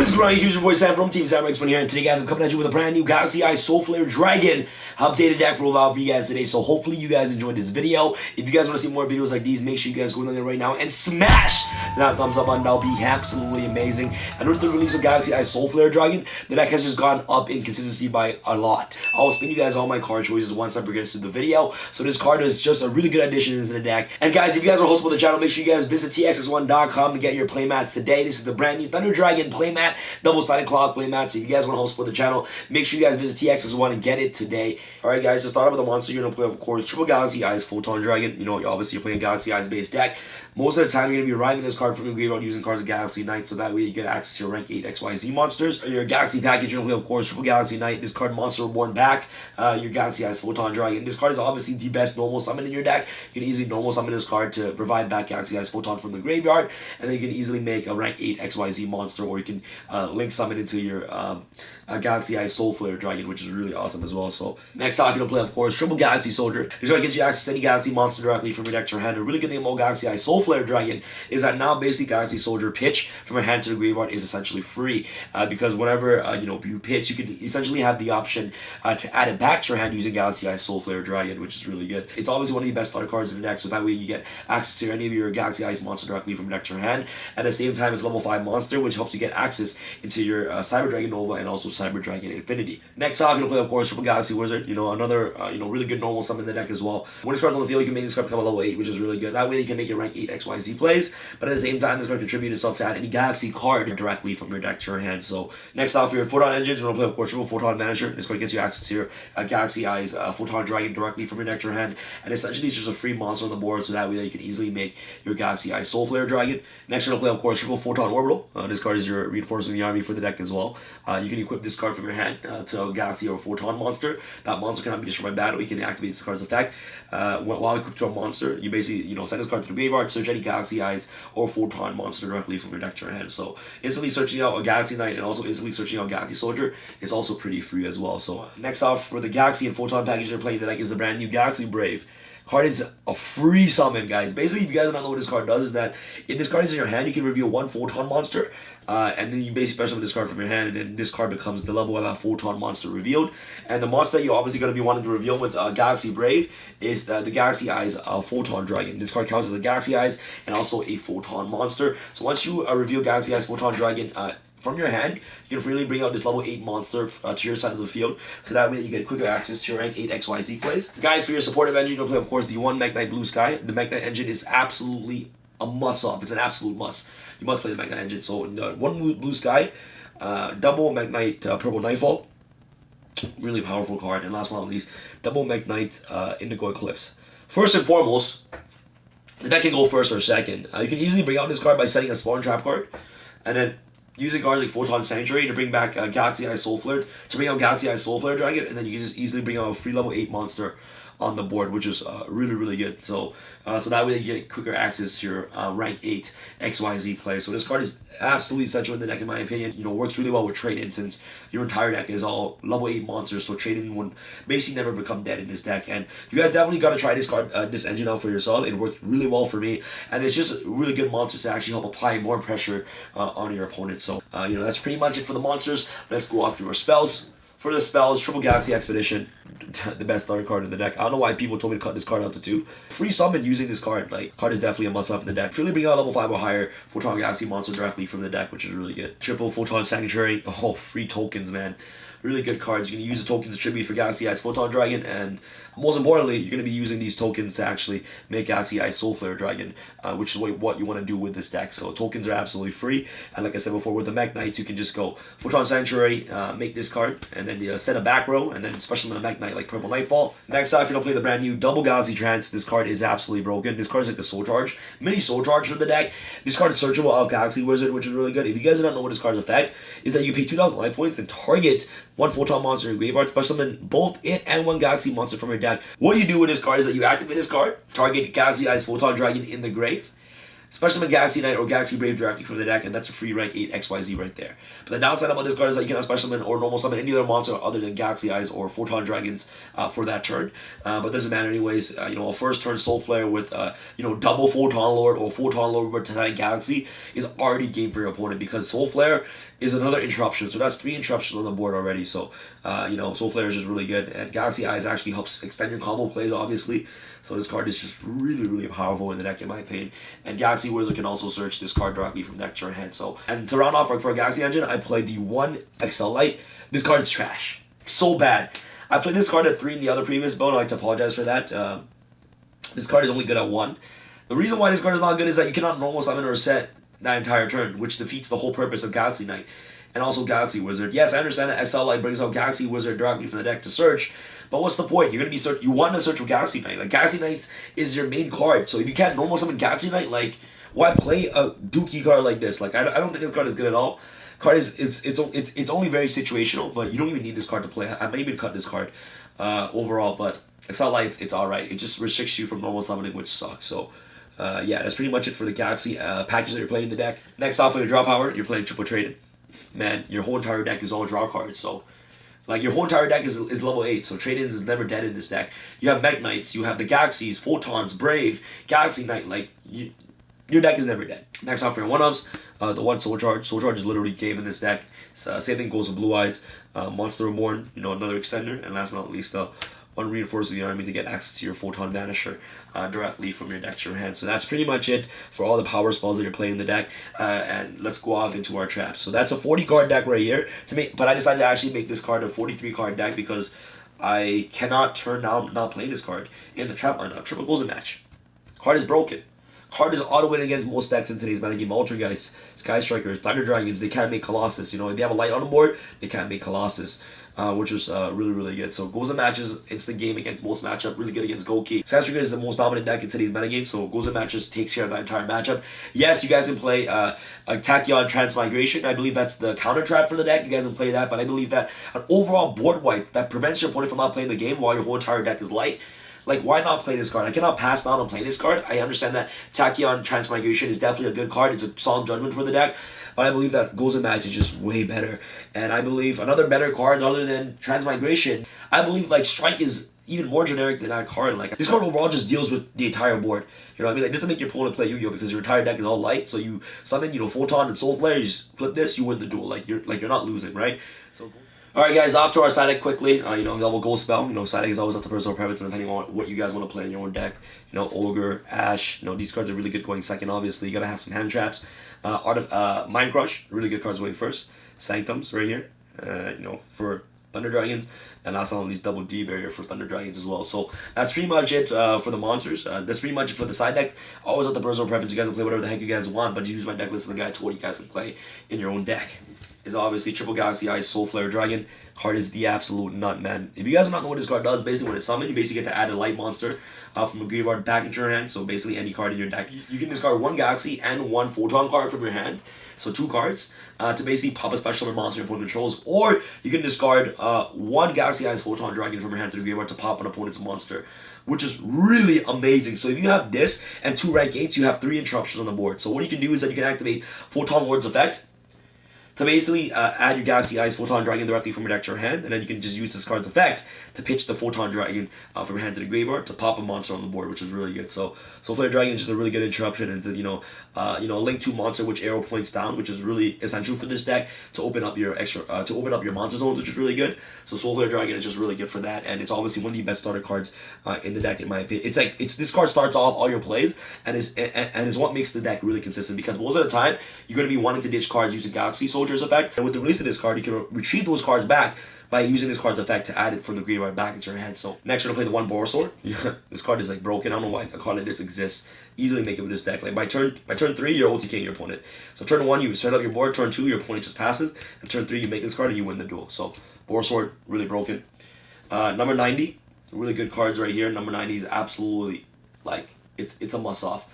What is going on, YouTube? It's your boy Sam from TeamSamuraiX1 here, and today, guys, I'm coming at you with a brand new Galaxy Eye SOLFLARE Dragon updated deck profile for you guys today. So hopefully you guys enjoyed this video. If you guys want to see more videos like these, make sure you guys go in there right now and smash that thumbs up button. That'll be absolutely amazing. And with the release of Galaxy Eye SOLFLARE Dragon, the deck has just gone up in consistency by a lot. I'll spin you guys all my card choices once I progress through the video. So this card is just a really good addition into the deck. And guys, if you guys are hosting with the channel, make sure you guys visit FT.SOLFLARE.com to get your playmats today. This is the brand new Thunder Dragon playmat. Double-sided cloth playmat. So if you guys want to help support the channel, make sure you guys visit TX1 and get it today. Alright guys, to start off with the monster, you're going to play, of course, triple Galaxy Eyes Photon Dragon. You know, obviously you're playing Galaxy Eyes based deck. Most of the time, you're going to be arriving this card from your graveyard using cards of Galaxy Knight, so that way you get access to your rank 8 XYZ monsters. Your Galaxy package, you're going to play, of course, triple Galaxy Knight. This card, Monster Reborn back. Your Galaxy Eyes Photon Dragon. This card is obviously the best normal summon in your deck. You can easily normal summon this card to provide back Galaxy Eyes Photon from the graveyard, and then you can easily make a rank 8 XYZ monster, or you can link summon into your Galaxy Eyes SOLFLARE Dragon, which is really awesome as well. So next off, you're going to play, of course, triple Galaxy Soldier. This card gets you access to any Galaxy monster directly from your deck to your hand. A really good thing about Galaxy Eyes SOLFLARE Dragon is that now basically Galaxy Soldier pitch from your hand to the graveyard is essentially free, because whenever you pitch, you can essentially have the option to add it back to your hand using Galaxy Eyes SOLFLARE Dragon, which is really good. It's obviously one of the best starter cards in the deck, so that way you get access to any of your Galaxy Eyes monster directly from your deck to your hand. At the same time, it's level 5 monster, which helps you get access into your Cyber Dragon Nova and also Cyber Dragon Infinity. Next off, you'll play, of course, triple Galaxy Wizard. Another really good normal summon in the deck as well. When this card's on the field, you can make this card become a level 8, which is really good. That way you can make your rank 8 XYZ plays, but at the same time, this card contributes itself to add any Galaxy card directly from your deck to your hand. So next off, your Photon engines, we're going to play, of course, triple Photon Manager. This card gets you access to your Galaxy Eyes Photon Dragon directly from your deck to your hand, and essentially it's just a free monster on the board, so that way you can easily make your Galaxy Eyes SOLFLARE Dragon. Next, we're going to play, of course, triple Photon Orbital. This card is your reinforcing the army for the deck as well. You can equip this card from your hand to a Galaxy or Photon monster. That monster cannot be destroyed by battle. You can activate this card's effect. While equipped to a monster, you basically send this card to the graveyard, search any Galaxy Eyes or Photon monster directly from your deck to your hand. So instantly searching out a Galaxy Knight and also instantly searching out Galaxy Soldier is also pretty free as well. So next off, for the Galaxy and Photon package you're playing, the deck is the brand new Galaxy Brave. Card is a free summon, guys. Basically, if you guys don't know what this card does, is that if this card is in your hand, you can reveal one Photon monster, and then you basically special summon this card from your hand, and then this card becomes the level of that Photon monster revealed. And the monster that you're obviously going to be wanting to reveal with Galaxy Brave is the Galaxy Eyes Photon Dragon. This card counts as a Galaxy Eyes and also a Photon monster. So once you reveal Galaxy Eyes Photon Dragon from your hand, you can freely bring out this level 8 monster to your side of the field, so that way you get quicker access to your rank 8 XYZ plays. Guys, for your supportive engine, you'll play, of course, the one Mekk-Knight Blue Sky. The Mekk-Knight engine is absolutely a must-off. It's an absolute must. You must play the Mekk-Knight engine. So one Blue Sky, double Mekk-Knight Purple Nightfall, really powerful card. And last but not least, double Mekk-Knight Indigo Eclipse. First and foremost, the deck can go first or second. You can easily bring out this card by setting a Spawn Trap card, and then using cards like Photon Sanctuary to bring back Galaxy Eyes SOLFLARE, to bring out Galaxy Eyes SOLFLARE Dragon, and then you can just easily bring out a free level 8 monster on the board, which is really, really good. So so that way you get quicker access to your rank 8 XYZ play. So this card is absolutely essential in the deck, in my opinion. Works really well with trade-in, since your entire deck is all level 8 monsters, so trade-in would basically never become dead in this deck. And you guys definitely got to try this card, this engine out for yourself. It worked really well for me, and it's just really good monsters to actually help apply more pressure on your opponent. So that's pretty much it for the monsters. Let's go off to our spells. For the spells, triple Galaxy Expedition, the best starter card in the deck. I don't know why people told me to cut this card out to 2. Free summon using this card. Card is definitely a must-have in the deck. Freely bring out level 5 or higher Photon Galaxy monster directly from the deck, which is really good. Triple Photon Sanctuary. Oh, free tokens, man. Really good cards. You can use the tokens to tribute for Galaxy Eyes Photon Dragon, and most importantly, you're going to be using these tokens to actually make Galaxy Eyes SOLFLARE Dragon, which is what you want to do with this deck. So tokens are absolutely free, and like I said before, with the Mekk-Knights, you can just go Photon Sanctuary, make this card, and then set a back row, and then special summon a Mekk-Knight like Purple Nightfall. Next off, if you don't play the brand new double Galaxy Trance, this card is absolutely broken. This card is like the Soul Charge, mini Soul Charge for the deck. This card is searchable of Galaxy Wizard, which is really good. If you guys do not know what this card's effect is, that you pay 2,000 life points and target one Photon monster in your graveyard, special summon both it and one Galaxy monster from your deck. What you do with this card is that you activate this card, target Galaxy Eyes Photon Dragon in the grave, Special Galaxy Knight or Galaxy Brave directly from the deck, and that's a free rank 8 XYZ right there. But the downside about this card is that you cannot special summon or normal summon any other monster other than Galaxy Eyes or Photon Dragons for that turn. But doesn't matter anyways. You know, a first turn Soul Flare with you know, double Photon Lord or Photon Lord with Titanic Galaxy is already game for your opponent, because Soul Flare is another interruption. So that's 3 interruptions on the board already. So you know, Soul Flare is just really good, and Galaxy Eyes actually helps extend your combo plays, obviously. So this card is just really powerful in the deck, in my opinion. And Galaxy Wizard can also search this card directly from deck to your hand. So, and to round off for a Galaxy Engine, I played the 1 XL Light. This card is trash, so bad. I played this card at 3 in the other previous build. I'd like to apologize for that. This card is only good at 1. The reason why this card is not good is that you cannot normal summon or set that entire turn, which defeats the whole purpose of Galaxy Knight and also Galaxy Wizard. Yes, I understand that XL Light brings out Galaxy Wizard directly from the deck to search, but what's the point? You're gonna be you want to search with Galaxy Knight. Like, Galaxy Knight is your main card, so if you can't normal summon Galaxy Knight, like, why play a dookie card like this? Like, I don't think this card is good at all. Card is it's only very situational, but you don't even need this card to play. I might even cut this card overall, but XL Light, it's alright. It just restricts you from normal summoning, which sucks. So yeah, that's pretty much it for the Galaxy package that you're playing in the deck. Next off, for your draw power, you're playing triple traded. Man, your whole entire deck is all draw cards, so like your whole entire deck is level 8, so trade-ins is never dead in this deck. You have Mekk-Knights, you have the Galaxies, Photons, Brave, Galaxy Knight, like, your deck is never dead. Next off for your one-ups, the 1 Soul Charge. Soul Charge is literally game in this deck. Same thing goes with Blue Eyes, Monster Reborn, you know, another extender, and last but not least, 1 Reinforce of the Army to get access to your Photon Vanisher directly from your deck to your hand. So that's pretty much it for all the power spells that you're playing in the deck. And let's go off into our traps. So that's a 40 card deck right here. But I decided to actually make this card a 43 card deck because I cannot turn down not playing this card in the trap lineup. Triple Golden Match. Card is broken. Card is auto-win against most decks in today's metagame. Ultra Guys, Sky Strikers, Thunder Dragons, they can't make Colossus. You know, if they have a light on the board, they can't make Colossus. Which is really good. So goes and matches instant game against most matchup, really good against Goki. Sky Striker is the most dominant deck in today's metagame, so goes and matches takes care of that entire matchup. Yes, you guys can play a Tachyon Transmigration. I believe that's the counter trap for the deck. You guys can play that, but I believe that an overall board wipe that prevents your opponent from not playing the game while your whole entire deck is light. Like, why not play this card? I cannot pass down on playing this card. I understand that Tachyon Transmigration is definitely a good card. It's a solemn judgment for the deck. But I believe that Goals and Match is just way better. And I believe another better card other than Transmigration, I believe, like, Strike is even more generic than that card. Like, this card overall just deals with the entire board. You know what I mean? Like, it doesn't make your opponent play Yu-Gi-Oh! Because your entire deck is all light. So you summon, you know, Photon and Soul Flare, you just flip this, you win the duel. Like, you're not losing, right? So. Alright guys, off to our side deck quickly. You know, double Ghost Spell. You know, side deck is always up to personal preference depending on what you guys want to play in your own deck. You know, Ogre, Ash, you know, these cards are really good going second, obviously. You gotta have some hand traps. Mind Crush, really good cards going first. Sanctums right here, you know, for Thunder Dragons. And last but not least, double D barrier for Thunder Dragons as well. So that's pretty much it for the monsters. That's pretty much it for the side deck. Always up to personal preference. You guys can play whatever the heck you guys want, but use my deck list in the guide to what you guys can play in your own deck. Is obviously Triple Galaxy Eyes Soul Flare Dragon. Card is the absolute nut, man. If you guys do not know what this card does, basically when it's summoned, you basically get to add a light monster from a graveyard back into your hand. So basically any card in your deck. You can discard 1 Galaxy and 1 Photon card from your hand. So 2 cards to basically pop a special or monster your opponent controls. Or you can discard 1 Galaxy Eyes Photon Dragon from your hand to the graveyard to pop an opponent's monster, which is really amazing. So if you have this and 2 rank 8s, you have 3 interruptions on the board. So what you can do is that you can activate Photon Lord's effect to basically add your Galaxy Eyes Photon Dragon directly from your deck to your hand, and then you can just use this card's effect to pitch the Photon Dragon from your hand to the graveyard to pop a monster on the board, which is really good. So Flare Dragon is just a really good interruption, and you know, link to monster which arrow points down, which is really essential for this deck to open up your your monster zones, which is really good. So Flare Dragon is just really good for that, and it's obviously one of the best starter cards in the deck in my opinion. It's this card starts off all your plays and is what makes the deck really consistent, because most of the time you're going to be wanting to ditch cards using Galaxy Soldier's effect, and with the release of this card you can retrieve those cards back by using this card's effect to add it from the graveyard back into your hand. So next we're gonna play the 1 Borosaur. Yeah, this card is like broken. I don't know why a card like this exists. Easily make it with this deck. Like by turn 3 you're OTKing your opponent. So turn 1 you set up your board, turn 2 your opponent just passes, and turn 3 you make this card and you win the duel. So Borosaur, really broken. Number 90, really good cards right here. Number 90 is absolutely like it's a must off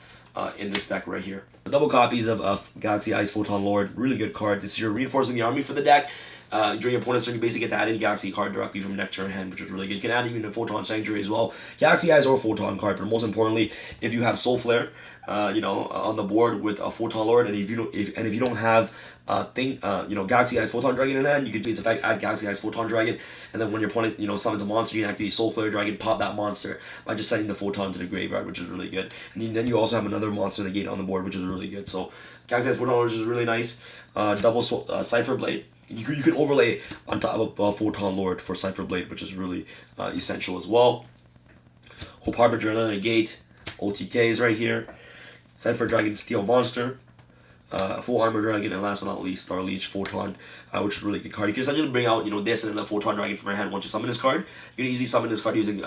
in this deck right here. Double copies of Galaxy Eyes Photon Lord, really good card. This is your reinforcing the army for the deck. During your opponent's turn, you basically get to add any Galaxy card directly from deck to your hand, which is really good. You can add even a Photon Sanctuary as well. Galaxy Eyes or Photon card, but most importantly, if you have SOLFLARE, on the board with a Photon Lord, and if you don't have Galaxy Eyes Photon Dragon in hand, you can its effect, add Galaxy Eyes Photon Dragon, and then when your opponent summons a monster, you can activate SOLFLARE Dragon, pop that monster by just sending the Photon to the graveyard, which is really good. And then you also have another monster negate on the board, which is really good. So Galaxy Eyes Photon Lord is really nice. Double Cypher Blade. You can overlay on top of Photon Lord for Cypher Blade, which is really essential as well. Hope Harbinger, another negate. OTKs right here. Cypher Dragon, Steel Monster, Full Armor Dragon, and last but not least, Star Leech Photon, which is a really good card. You can essentially bring out this and then the Photon Dragon from your hand once you summon this card. You can easily summon this card using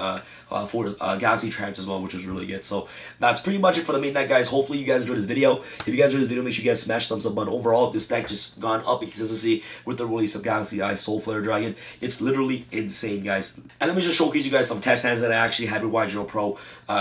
Galaxy Trance as well, which is really good. So that's pretty much it for the main deck, guys. Hopefully you guys enjoyed this video. If you guys enjoyed this video, make sure you guys smash the thumbs up button. Overall, this deck just gone up in consistency with the release of Galaxy Eyes SOLFLARE Dragon. It's literally insane, guys. And let me just showcase you guys some test hands that I actually had with YGOPro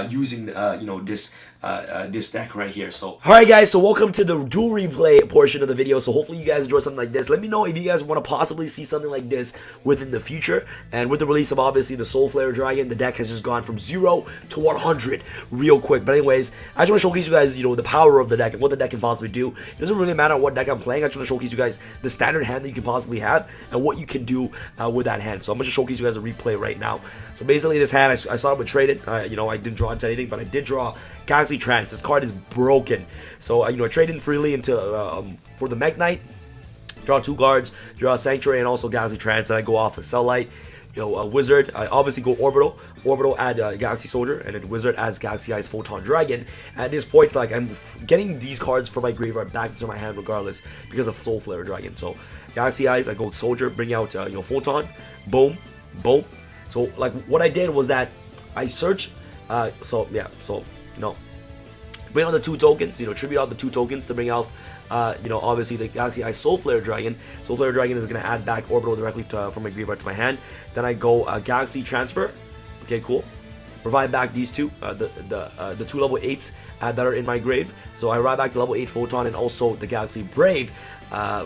using this deck right here. So alright, guys, so welcome to the duel replay portion of the video. So hopefully you guys enjoy something like this. Let me know if you guys want to possibly see something like this within the future. And with the release of obviously the SOLFLARE Dragon, the deck has just gone from 0 to 100 real quick. But anyways, I just want to showcase you guys the power of the deck and what the deck can possibly do. It doesn't really matter what deck I'm playing. I just want to showcase you guys the standard hand that you can possibly have and what you can do with that hand. So I'm going to showcase you guys a replay right now. So basically this hand, I started with traded. I didn't draw into anything, but I did draw Galaxy Trance. This card is broken. So I trade in freely into for the Mekk-Knight. Draw 2 cards, draw Sanctuary and also Galaxy Trance, and I go off a Cellite, a Wizard. I obviously go Orbital. Orbital add Galaxy Soldier, and then Wizard adds Galaxy Eyes Photon Dragon. At this point, like, I'm getting these cards from my graveyard back into my hand regardless because of SOLFLARE Dragon. So Galaxy Eyes, I go Soldier, bring out Photon, boom, boom. So like what I did was that I search, bring out the 2 tokens, tribute out the 2 tokens to bring out obviously the Galaxy Eyes SOLFLARE Dragon. SOLFLARE Dragon is going to add back Orbital directly from my graveyard to my hand. Then I go Galaxy Transfer. Okay, cool. Provide back these 2, the 2 level 8s that are in my grave. So I ride back the level 8 Photon and also the Galaxy Brave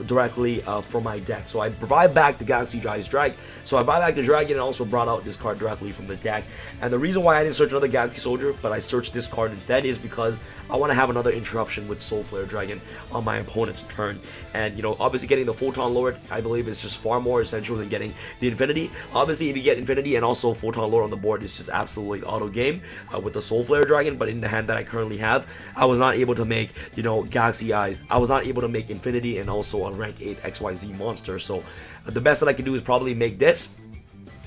directly from my deck. So I provide back the Galaxy Eyes Dragon. So I buy back the Dragon and also brought out this card directly from the deck. And the reason why I didn't search another Galaxy Soldier, but I searched this card instead, is because I want to have another interruption with SOLFLARE Dragon on my opponent's turn. And obviously getting the Photon Lord, I believe, is just far more essential than getting the Infinity. Obviously, if you get Infinity and also Photon Lord on the board, it's just absolutely auto game with the SOLFLARE Dragon. But in the hand that I currently have, I was not able to make Galaxy Eyes. I was not able to make Infinity and also a rank 8 XYZ monster. So the best that I can do is probably make this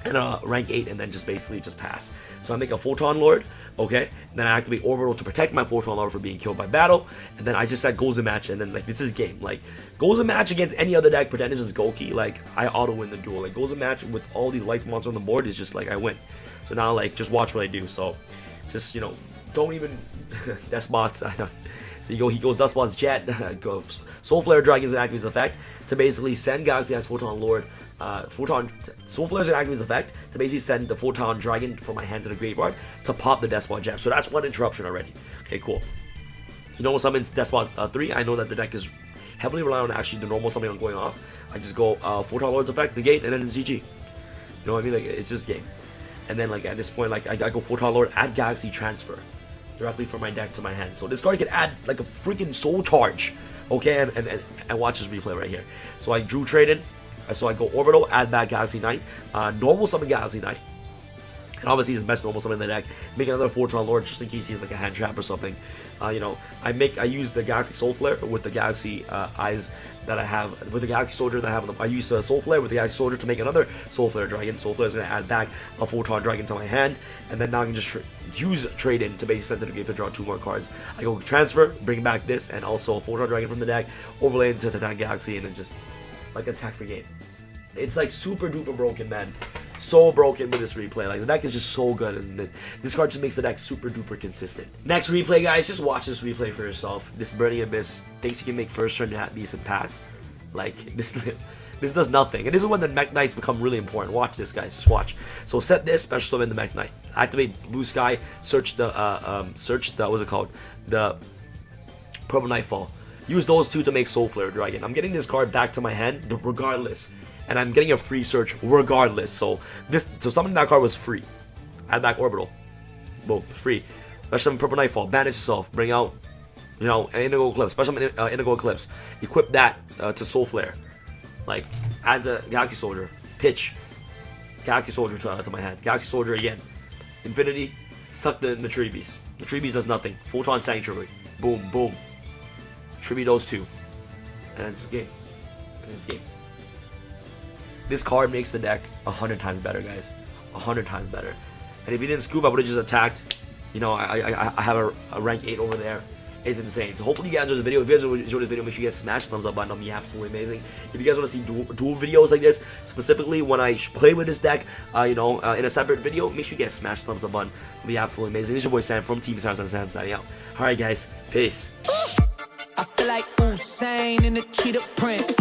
and rank 8 and then just basically just pass. So I make a Photon Lord, okay, and then I activate Orbital to protect my Photon Lord from being killed by battle, and then I just said goes a match, and then like this is game. Like goes a match against any other deck, pretend this is Goki, like I auto win the duel. Like goes a match with all these life monsters on the board is just like I win. So now like just watch what I do. So just don't even Despots. So he goes Dustbot's Jet, goes SOLFLARE Dragon's activates effect to basically send Galaxy Eyes Photon Lord. SOLFLARE's activates effect to basically send the Photon Dragon from my hand to the graveyard to pop the Despot Jab. So that's one interruption already. Okay, cool. Normal summons Despot 3. I know that the deck is heavily reliant on actually the normal summon on going off. I just go Photon Lord's effect, negate, and then it's GG. You know what I mean? Like it's just game. And then like at this point, like I go Photon Lord, add Galaxy Transfer directly from my deck to my hand. So this card can add like a freaking soul charge. Okay, and watch this replay right here. So I drew traded. So I go Orbital, add back Galaxy Knight, normal summon Galaxy Knight. And obviously his best normal summon in the deck. Make another Photon Lord just in case he has like a hand trap or something. I use the Galaxy SOLFLARE with the Galaxy Eyes that I have, with the Galaxy Soldier that I have. I use SOLFLARE with the Galaxy Soldier to make another SOLFLARE Dragon. SOLFLARE is going to add back a Photon Dragon to my hand, and then now I can just use trade in to basically send to the game to draw 2 more cards. I go transfer, bring back this, and also a Photon Dragon from the deck, overlay into Titan Galaxy, and then just like attack for game. It's like super duper broken, man. So broken with this replay. Like the deck is just so good, and this card just makes the deck super duper consistent. Next replay, guys, just watch this replay for yourself. This Burning Abyss thinks he can make first turn to decent pass. Like this does nothing. And this is when the Mekk-Knights become really important. Watch this, guys. Just watch. So set this, special summon the Mekk-Knight. Activate Blue Sky. Search the what's it called? The Purple Nightfall. Use those 2 to make SOLFLARE Dragon. I'm getting this card back to my hand regardless. and I'm getting a free search regardless. So summoning that card was free. Add back Orbital. Boom, free. Special Purple Nightfall. Banish yourself. Bring out, you know, an Indigo Eclipse. Special Indigo Eclipse. Equip that to Soulflare. Like, adds a Galaxy Soldier. Pitch. Galaxy Soldier to my hand. Galaxy Soldier again. Infinity. Suck the Tribbies. The Tribbies does nothing. Photon Sanctuary. Boom, boom. Tribute those two. And it's game. And it's game. This card makes the deck 100 times better, guys. 100 times better. And if you didn't scoop, I would have just attacked. You know, I have a rank 8 over there. It's insane. So hopefully you guys enjoyed this video. If you guys enjoyed this video, make sure you guys smash the thumbs up button. It'll be absolutely amazing. If you guys want to see duel videos like this, specifically when I play with this deck, you know, in a separate video, make sure you guys smash the thumbs up button. It'll be absolutely amazing. This is your boy Sam from Team SamuraiX1 Customized signing out. Alright guys, peace. I feel like Usain in the cheetah print.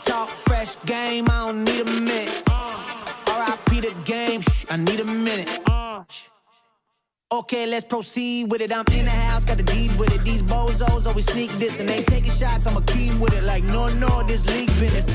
Talk fresh game, I don't need a minute. R.I.P. the game, I need a minute. Okay, let's proceed with it. I'm in the house, got the deed with it. These bozos always sneak this and they taking shots. I'm a king with it. Like, no, this league business.